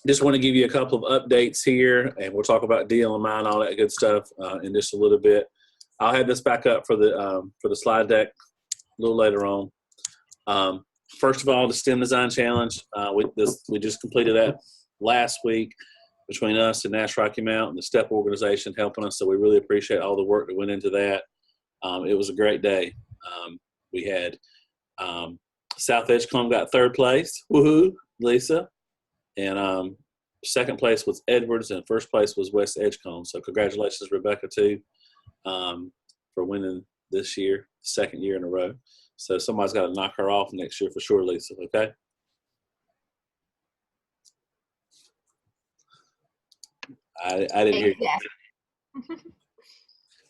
Just want to give you a couple of updates here, and we'll talk about DLMI and all that good stuff in just a little bit. I'll have this back up for the slide deck a little later on. First of all, the STEM Design Challenge. We just completed that last week between us and Nash Rocky Mountain, the STEP organization helping us. So we really appreciate all the work that went into that. It was a great day. We had South Edgecombe got third place. Woohoo, Lisa. And second place was Edwards, and first place was West Edgecombe. So congratulations, Rebecca, too, for winning this year, second year in a row. So somebody's got to knock her off next year for sure, Lisa, okay? I didn't hear you.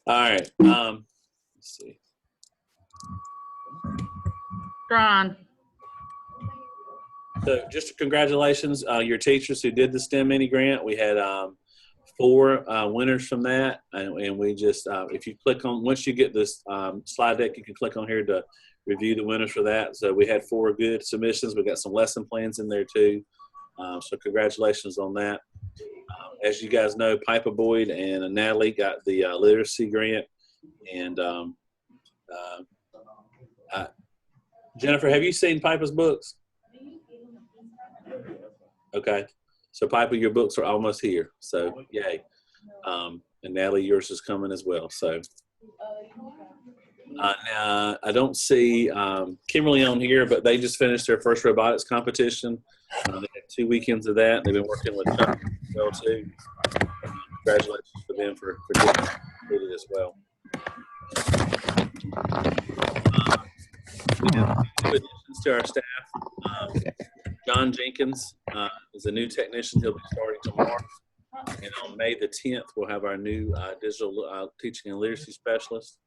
All right. Let's see. Ron. So just congratulations, your teachers who did the STEM MiniGrant. We had 4 winners from that. And we just, if you click on, once you get this slide deck, you can click on here to review the winners for that. So we had 4 good submissions. We got some lesson plans in there too. So congratulations on that. As you guys know, Piper Boyd and Natalie got the literacy grant. And Jennifer, have you seen Piper's books? Okay. So Piper, your books are almost here. So yay. And Natalie, yours is coming as well. So now I don't see Kimberly on here, but they just finished their first robotics competition. They had 2 weekends of that. They've been working with Chuck as well too. Congratulations for them for doing it as well. We have 2 additions to our staff. John Jenkins is a new technician. He'll be starting tomorrow. And on May the 10th, we'll have our new digital teaching and literacy specialist.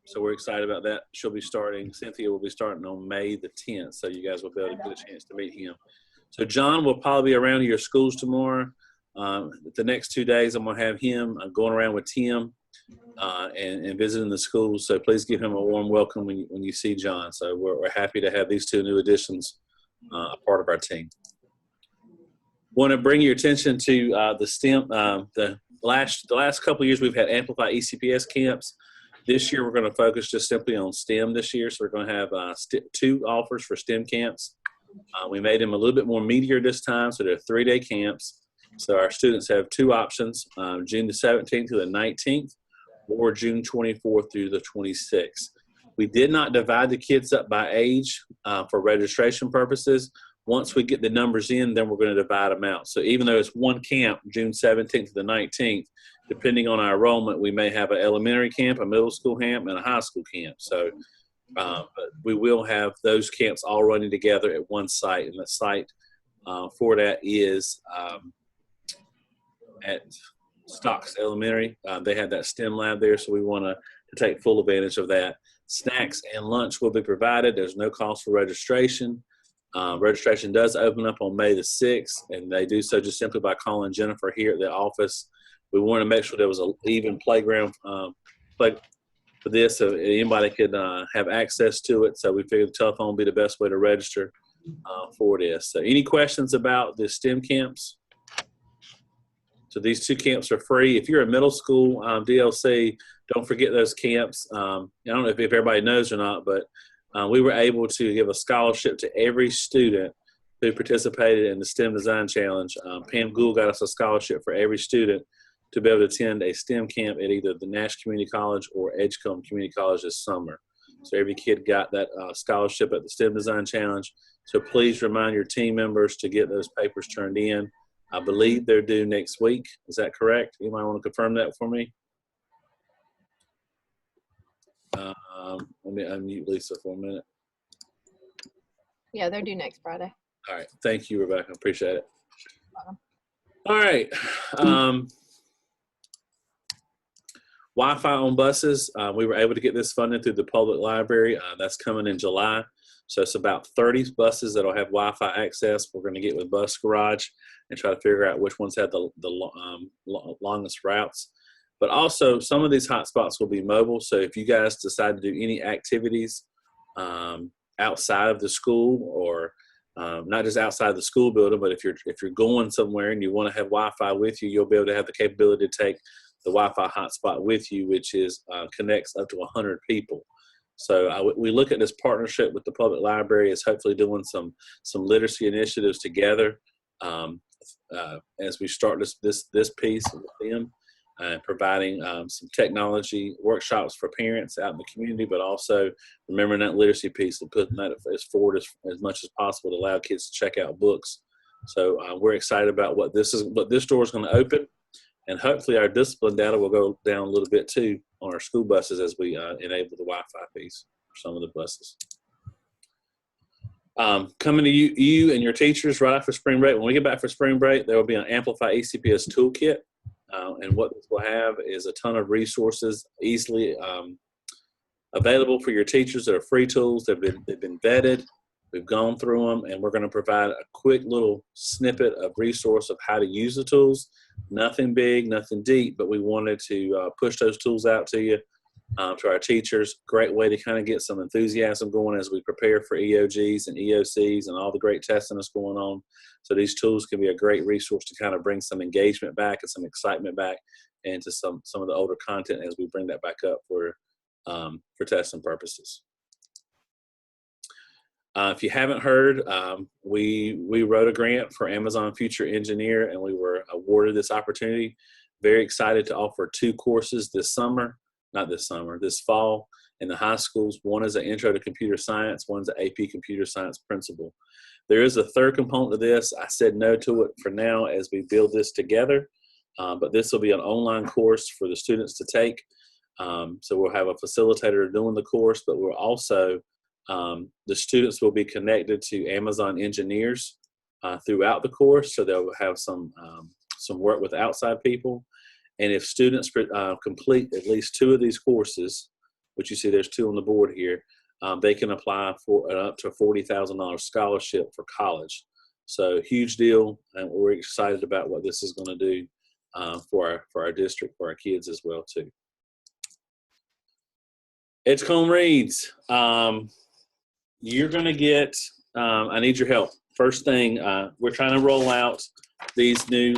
So we're excited about that. She'll be starting, Cynthia will be starting on May the 10th. So you guys will be able to get a chance to meet him. So John will probably be around your schools tomorrow. The next 2 days, I'm going to have him going around with Tim and visiting the schools. So please give him a warm welcome when you see John. So we're happy to have these 2 new additions a part of our team. Want to bring your attention to the STEM. The last couple of years, we've had Amplify ECPS camps. This year, we're going to focus just simply on STEM this year. So we're going to have 2 offers for STEM camps. We made them a little bit more meatier this time, so they're 3-day camps. So our students have 2 options, June the 17th to the 19th, or June 24th through the 26th. We did not divide the kids up by age for registration purposes. Once we get the numbers in, then we're going to divide them out. So even though it's 1 camp, June 17th to the 19th, depending on our enrollment, we may have an elementary camp, a middle school camp, and a high school camp. So but we will have those camps all running together at one site, and the site for that is at Stocks Elementary. They have that STEM lab there, so we want to take full advantage of that. Snacks and lunch will be provided. There's no cost for registration. Registration does open up on May the 6th, and they do so just simply by calling Jennifer here at the office. We want to make sure there was an even playground for this, so anybody could have access to it. So we figured the telephone would be the best way to register for this. So any questions about the STEM camps? So these 2 camps are free. If you're a middle school DLC, don't forget those camps. I don't know if everybody knows or not, but we were able to give a scholarship to every student who participated in the STEM Design Challenge. Pam Gould got us a scholarship for every student to be able to attend a STEM camp at either the Nash Community College or Edgecombe Community College this summer. So every kid got that scholarship at the STEM Design Challenge. So please remind your team members to get those papers turned in. I believe they're due next week. Is that correct? You might want to confirm that for me. Let me unmute Lisa for a minute. Yeah, they're due next Friday. All right. Thank you, Rebecca. Appreciate it. All right. Wi-Fi on buses. We were able to get this funded through the public library. That's coming in July. So it's about 30 buses that'll have Wi-Fi access. We're going to get with Bus Garage and try to figure out which ones have the longest routes. But also, some of these hotspots will be mobile. So if you guys decide to do any activities outside of the school or not just outside the school building, but if you're going somewhere and you want to have Wi-Fi with you, you'll be able to have the capability to take the Wi-Fi hotspot with you, which is connects up to 100 people. So we look at this partnership with the public library as hopefully doing some literacy initiatives together as we start this piece with them, providing some technology workshops for parents out in the community, but also remembering that literacy piece and putting that as forward as much as possible to allow kids to check out books. So we're excited about what this door is going to open, and hopefully our discipline data will go down a little bit too on our school buses as we enable the Wi-Fi piece for some of the buses. Coming to you and your teachers right after spring break. When we get back for spring break, there will be an Amplify CPS Tool Kit. And what this will have is a ton of resources easily available for your teachers that are free tools. They've been vetted. We've gone through them, and we're going to provide a quick little snippet of resource of how to use the tools. Nothing big, nothing deep, but we wanted to push those tools out to you, to our teachers. Great way to kind of get some enthusiasm going as we prepare for EOGs and EOCs and all the great testing that's going on. So these tools can be a great resource to kind of bring some engagement back and some excitement back into some of the older content as we bring that back up for testing purposes. If you haven't heard, we wrote a grant for Amazon Future Engineer, and we were awarded this opportunity. Very excited to offer 2 courses this fall in the high schools. One is an Intro to Computer Science, one's an AP Computer Science Principle. There is a third component to this. I said no to it for now as we build this together, but this will be an online course for the students to take. So we'll have a facilitator doing the course, but we'll also the students will be connected to Amazon engineers throughout the course, so they'll have some work with outside people. And if students complete at least 2 of these courses, which you see there's 2 on the board here, they can apply for up to a $40,000 scholarship for college. So huge deal, and we're excited about what this is going to do for our district, for our kids as well too. Edgecombe Reads. You're going to get, I need your help. First thing, we're trying to roll out these new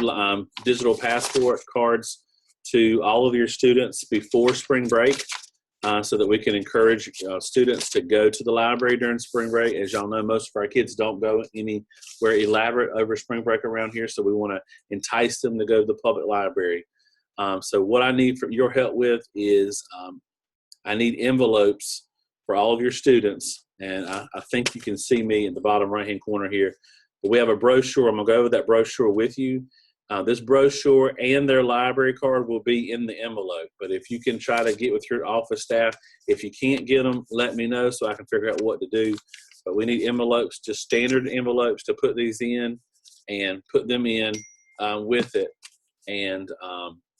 digital passport cards to all of your students before spring break so that we can encourage students to go to the library during spring break. As y'all know, most of our kids don't go anywhere elaborate over spring break around here, so we want to entice them to go to the public library. So what I need your help with is I need envelopes for all of your students. And I think you can see me in the bottom right-hand corner here. But we have a brochure. I'm going to go over that brochure with you. This brochure and their library card will be in the envelope. But if you can try to get with your office staff, if you can't get them, let me know so I can figure out what to do. But we need envelopes, just standard envelopes to put these in and put them in with it. And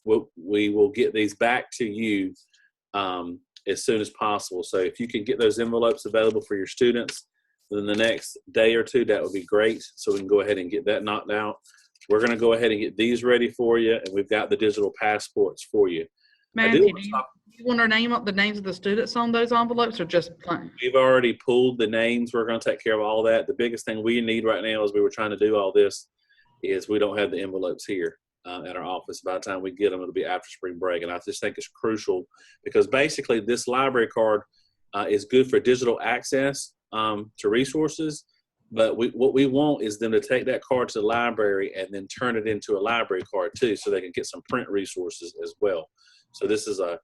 we will get these back to you as soon as possible. So if you can get those envelopes available for your students within the next day or 2, that would be great. So we can go ahead and get that knocked out. We're going to go ahead and get these ready for you, and we've got the digital passports for you. Matthew, do you want the names of the students on those envelopes, or just plain? We've already pulled the names. We're going to take care of all that. The biggest thing we need right now as we were trying to do all this is we don't have the envelopes here at our office. By the time we get them, it'll be after spring break. And I just think it's crucial because basically this library card is good for digital access to resources. But what we want is them to take that card to the library and then turn it into a library card too, so they can get some print resources as well. So this is I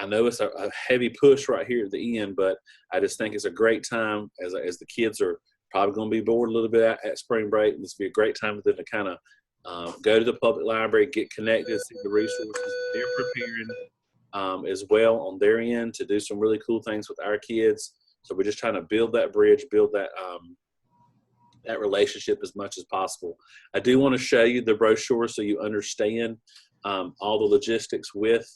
know it's a heavy push right here at the end, but I just think it's a great time as the kids are probably going to be bored a little bit at spring break. This will be a great time for them to kind of go to the public library, get connected, see the resources they're preparing as well on their end to do some really cool things with our kids. So we're just trying to build that bridge, build that that relationship as much as possible. I do want to show you the brochure so you understand all the logistics with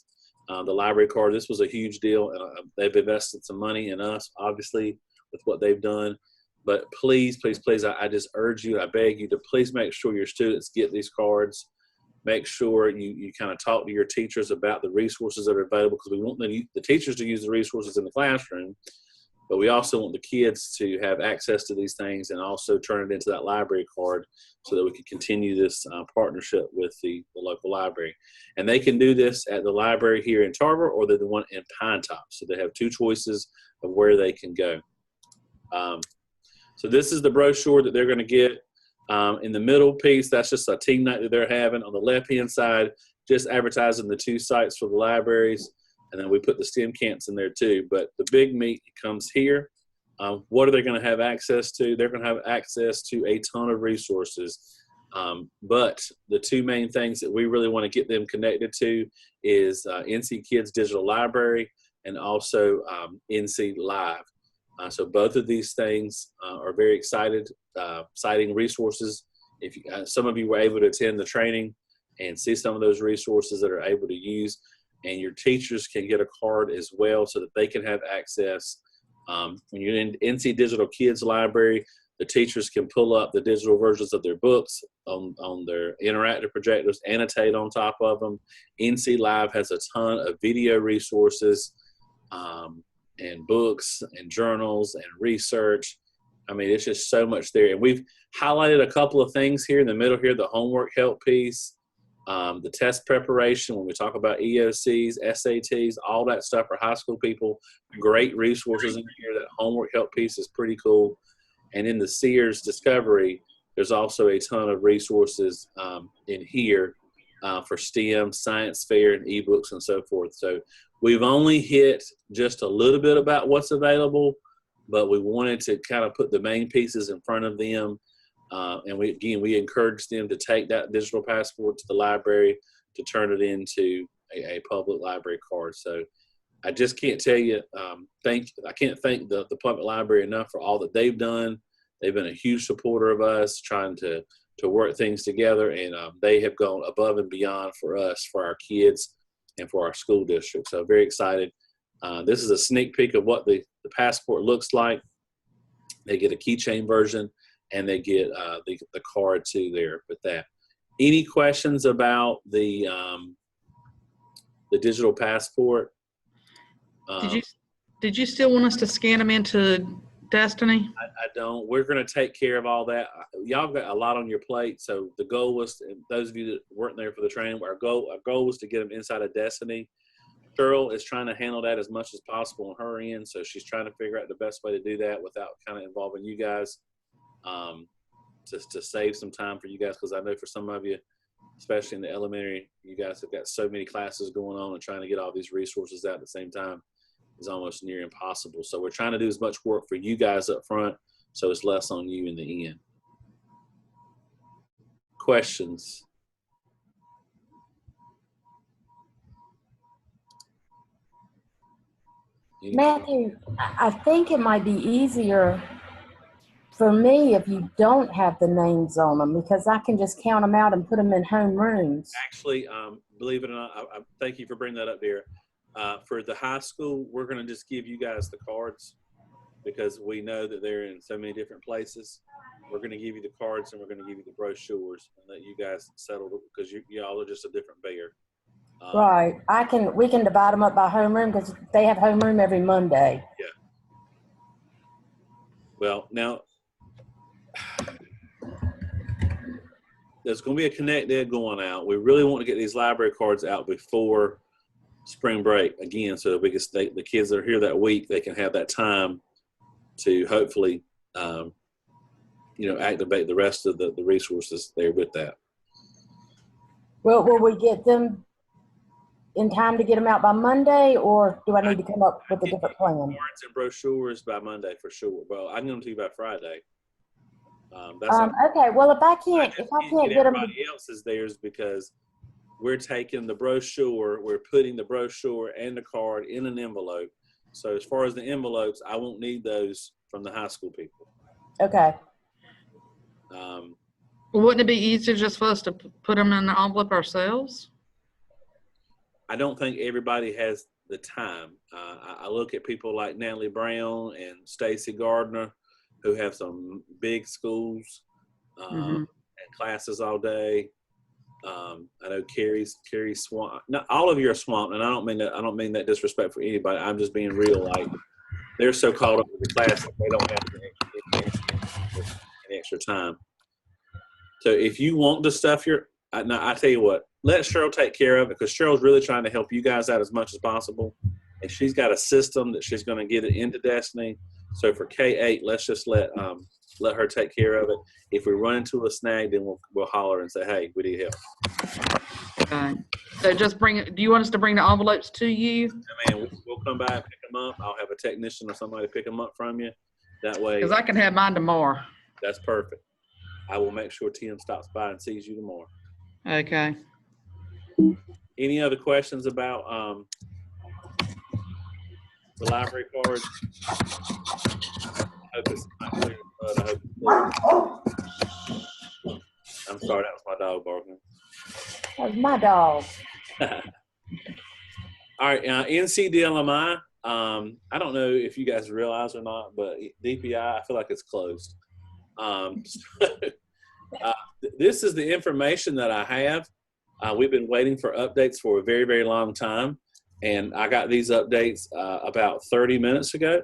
the library card. This was a huge deal, and they've invested some money in us, obviously, with what they've done. But please, please, please, I just urge you, I beg you to please make sure your students get these cards. Make sure you kind of talk to your teachers about the resources that are available, because we want the teachers to use the resources in the classroom. but we also want the kids to have access to these things and also turn it into that library card so that we can continue this partnership with the local library. And they can do this at the library here in Tarver, or they're the one in Pine Top. So they have two choices of where they can go. So this is the brochure that they're going to get. In the middle piece, that's just a team night that they're having. On the left-hand side, just advertising the two sites for the libraries. And then we put the STEM camps in there too. But the big meat comes here. What are they going to have access to? They're going to have access to a ton of resources. But the two main things that we really want to get them connected to is NC Kids Digital Library and also NC Live. So both of these things are very exciting resources. If you, some of you were able to attend the training and see some of those resources that are able to use, and your teachers can get a card as well so that they can have access. When you're in NC Digital Kids Library, the teachers can pull up the digital versions of their books on their interactive projectors, annotate on top of them. NC Live has a ton of video resources and books and journals and research. I mean, it's just so much there. And we've highlighted a couple of things here in the middle here, the homework help piece, the test preparation, when we talk about EOCs, SATs, all that stuff for high school people, great resources in here. That homework help piece is pretty cool. And in the Sears Discovery, there's also a ton of resources in here for STEM, science fair, and ebooks and so forth. So we've only hit just a little bit about what's available, but we wanted to kind of put the main pieces in front of them. And we encourage them to take that digital passport to the library to turn it into a public library card. So I just can't tell you, I can't thank the public library enough for all that they've done. They've been a huge supporter of us, trying to work things together, and they have gone above and beyond for us, for our kids, and for our school district. So very excited. This is a sneak peek of what the passport looks like. They get a keychain version, and they get the card too there with that. Any questions about the digital passport? Did you still want us to scan them into Destiny? I don't. We're going to take care of all that. Y'all got a lot on your plate. So the goal was, and those of you that weren't there for the training, our goal was to get them inside of Destiny. Cheryl is trying to handle that as much as possible on her end. So she's trying to figure out the best way to do that without kind of involving you guys, to save some time for you guys. Because I know for some of you, especially in the elementary, you guys have got so many classes going on, and trying to get all these resources out at the same time is almost near impossible. So we're trying to do as much work for you guys up front, so it's less on you in the end. Questions? Matthew, I think it might be easier for me if you don't have the names on them, because I can just count them out and put them in homerooms. Actually, believe it or not, I thank you for bringing that up, dear. For the high school, we're going to just give you guys the cards because we know that they're in so many different places. We're going to give you the cards, and we're going to give you the brochures, and let you guys settle it, because y'all are just a different bear. Right. We can divide them up by homeroom, because they have homeroom every Monday. Yeah. Well, now there's going to be a Connect Ed going out. We really want to get these library cards out before spring break again, so that we can stay, the kids that are here that week, they can have that time to hopefully, activate the rest of the resources there with that. Well, will we get them in time to get them out by Monday, or do I need to come up with a different plan? Cards and brochures by Monday for sure. Well, I can get them to you by Friday. Okay. Well, if I can't get them, everybody else's theirs, because we're taking the brochure, we're putting the brochure and the card in an envelope. So as far as the envelopes, I won't need those from the high school people. Okay. Wouldn't it be easier just for us to put them in the envelope ourselves? I don't think everybody has the time. I look at people like Natalie Brown and Stacy Gardner, who have some big schools and classes all day. I know Carrie's swamped. Not all of you are swamped, and I don't mean that disrespect for anybody. I'm just being real. Like, they're so caught up with the class that they don't have any extra time. So if you want the stuff now I tell you what, let Cheryl take care of it, because Cheryl's really trying to help you guys out as much as possible. And she's got a system that she's going to get it into Destiny. So for K8, let's just let her take care of it. If we run into a snag, then we'll holler and say, hey, we need help. Okay. So just bring it. Do you want us to bring the envelopes to you? I mean, we'll come by and pick them up. I'll have a technician or somebody pick them up from you. That way. Because I can have mine tomorrow. That's perfect. I will make sure Tim stops by and sees you tomorrow. Okay. Any other questions about the library cards? I hope it's not clear, but I hope it's clear. I'm sorry, that was my dog barking. That was my dog. All right, NCDLMI. I don't know if you guys realize or not, but DPI, I feel like it's closed. This is the information that I have. We've been waiting for updates for a very, very long time. And I got these updates about 30 minutes ago.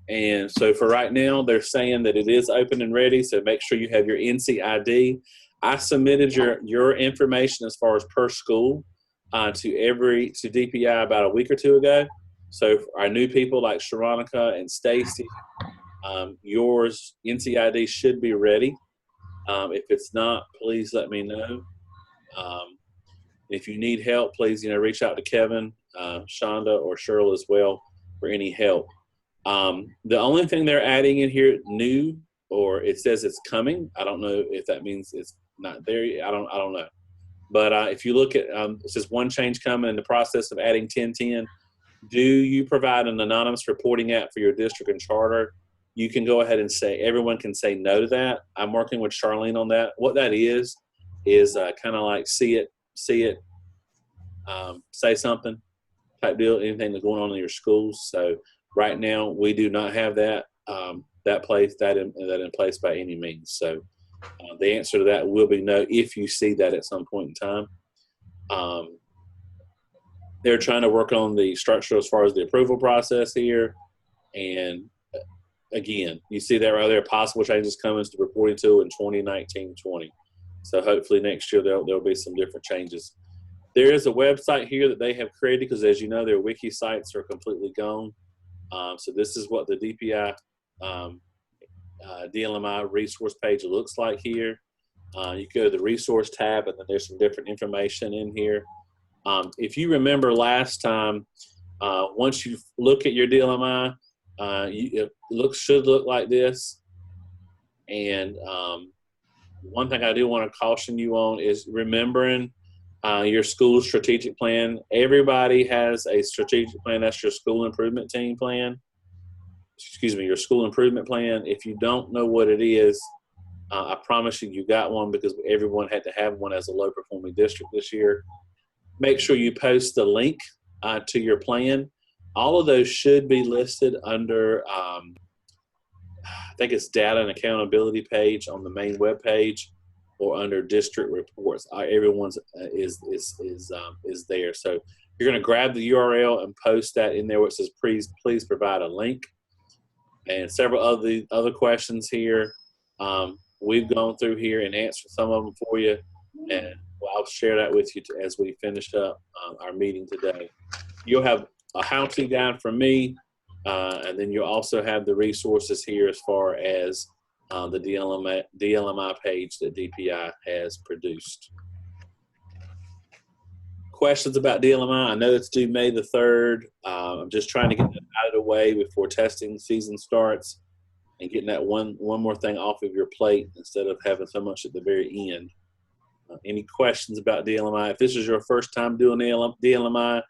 And so for right now, they're saying that it is open and ready. So make sure you have your NC ID. I submitted your information as far as per school to DPI about a week or two ago. So for our new people like Sharonica and Stacy, yours NC ID should be ready. If it's not, please let me know. If you need help, please reach out to Kevin, Shonda, or Cheryl as well for any help. The only thing they're adding in here new, or it says it's coming. I don't know if that means it's not there yet. I don't know. But if you look at it says one change coming in the process of adding 1010. Do you provide an anonymous reporting app for your district and charter? You can go ahead and say, everyone can say no to that. I'm working with Charlene on that. What that is kind of like see it, say something type deal, anything that's going on in your schools. So right now we do not have that in place by any means. So the answer to that will be no if you see that at some point in time. They're trying to work on the structure as far as the approval process here. And again, you see there are possible changes coming to reporting tool in 2019-20. So hopefully next year there'll be some different changes. There is a website here that they have created because, as you know, their wiki sites are completely gone. So this is what the DPI DLMI resource page looks like here. You go to the resource tab, and then there's some different information in here. If you remember last time, once you look at your DLMI, it should look like this. And one thing I do want to caution you on is remembering your school strategic plan. Everybody has a strategic plan. That's your school improvement team plan. Excuse me, your school improvement plan. If you don't know what it is, I promise you got one, because everyone had to have one as a low performing district this year. Make sure you post the link to your plan. All of those should be listed under, I think it's data and accountability page on the main web page, or under district reports. Everyone's is there. So you're going to grab the URL and post that in there where it says please provide a link. And several other questions here. We've gone through here and answered some of them for you, and I'll share that with you as we finish up our meeting today. You'll have a how-to guide from me, and then you'll also have the resources here as far as the DLMI page that DPI has produced. Questions about DLMI? I know it's due May the 3rd. I'm just trying to get that out of the way before testing season starts, and getting that one more thing off of your plate instead of having so much at the very end. Any questions about DLMI? If this is your first time doing DLMI,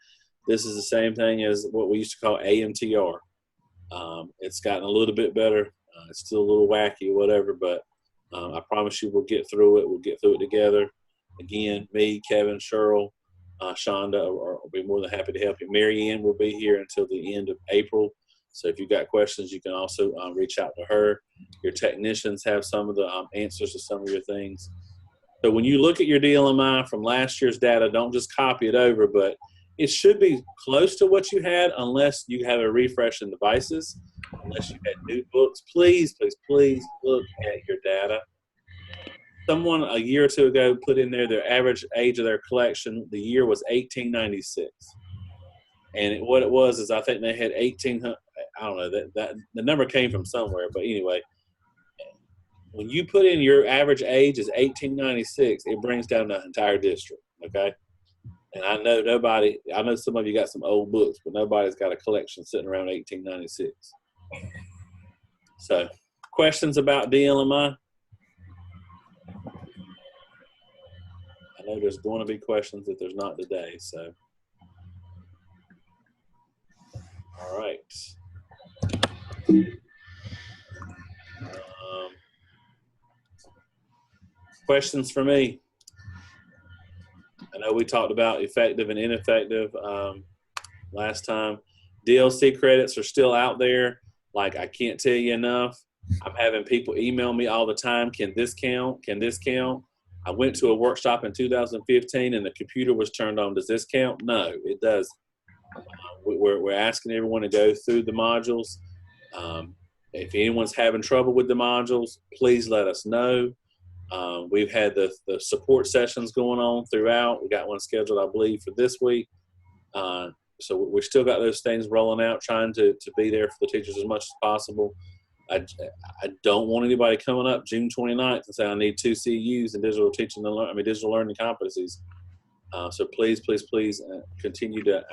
this is the same thing as what we used to call AMTR. It's gotten a little bit better. It's still a little wacky or whatever, but I promise you we'll get through it. We'll get through it together. Again, me, Kevin, Cheryl, Shonda will be more than happy to help you. Mary Ann will be here until the end of April. So if you've got questions, you can also reach out to her. Your technicians have some of the answers to some of your things. So when you look at your DLMI from last year's data, don't just copy it over, but It should be close to what you had unless you have a refresh in devices, unless you had new books. Please, please, please look at your data. Someone a year or two ago put in there their average age of their collection. The year was 1896. And what it was is I think they had 1,800. I don't know, that the number came from somewhere. But anyway, when you put in your average age is 1896, it brings down the entire district, okay? And I know some of you got some old books, but nobody's got a collection sitting around 1896. So, questions about DLMI? I know there's going to be questions if there's not today, so. All right. Questions for me? I know we talked about effective and ineffective last time. DLC credits are still out there. Like, I can't tell you enough. I'm having people email me all the time. Can this count? Can this count? I went to a workshop in 2015 and the computer was turned on. Does this count? No, it does. We're asking everyone to go through the modules. If anyone's having trouble with the modules, please let us know. We've had the support sessions going on throughout. We got one scheduled, I believe, for this week. So we still got those things rolling out, trying to be there for the teachers as much as possible. I don't want anybody coming up June 29th and saying I need 2 CUs in digital teaching and digital learning competencies. So please, please, please continue to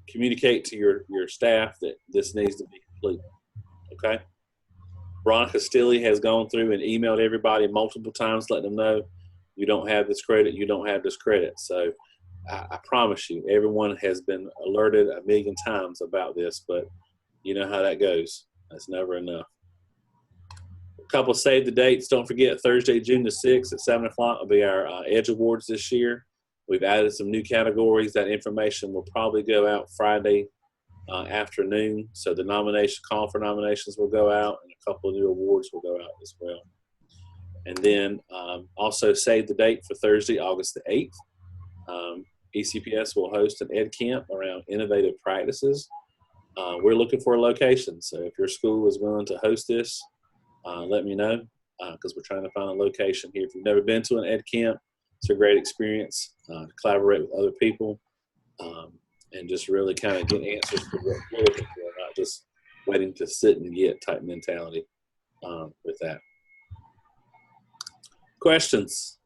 communicate to your staff that this needs to be complete. Okay. Veronica Stilley has gone through and emailed everybody multiple times, letting them know you don't have this credit, you don't have this credit. So I promise you, everyone has been alerted 1,000,000 times about this, but you know how that goes. That's never enough. A couple of save the dates. Don't forget, Thursday, June the 6th at 7 o'clock will be our Edge Awards this year. We've added some new categories. That information will probably go out Friday afternoon. So the call for nominations will go out, and a couple of new awards will go out as well. And then also save the date for Thursday, August the 8th. ECPS will host an ed camp around innovative practices. We're looking for a location. So if your school is willing to host this, let me know, because we're trying to find a location here. If you've never been to an ed camp, it's a great experience to collaborate with other people and just really kind of get answers to what you're looking for, not just waiting to sit and get type mentality with that. Questions?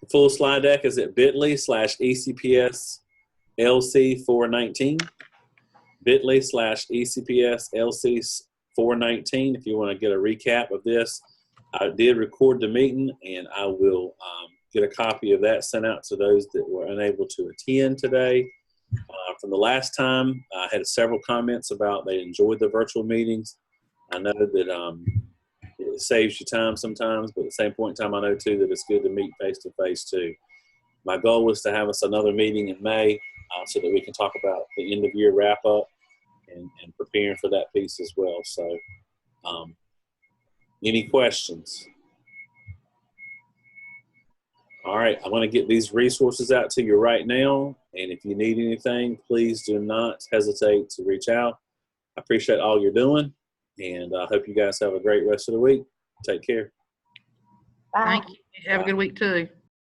The full slide deck is at bit.ly/ECPS LC 419. bit.ly/ECPS LC 419 if you want to get a recap of this. I did record the meeting, and I will get a copy of that sent out to those that were unable to attend today. From the last time, I had several comments about they enjoyed the virtual meetings. I know that it saves you time sometimes, but at the same point in time, I know too that it's good to meet face to face too. My goal was to have us another meeting in May so that we can talk about the end of year wrap up and preparing for that piece as well. So any questions? All right, I'm going to get these resources out to you right now. And if you need anything, please do not hesitate to reach out. I appreciate all you're doing, and I hope you guys have a great rest of the week. Take care. Bye. Thank you. Have a good week too.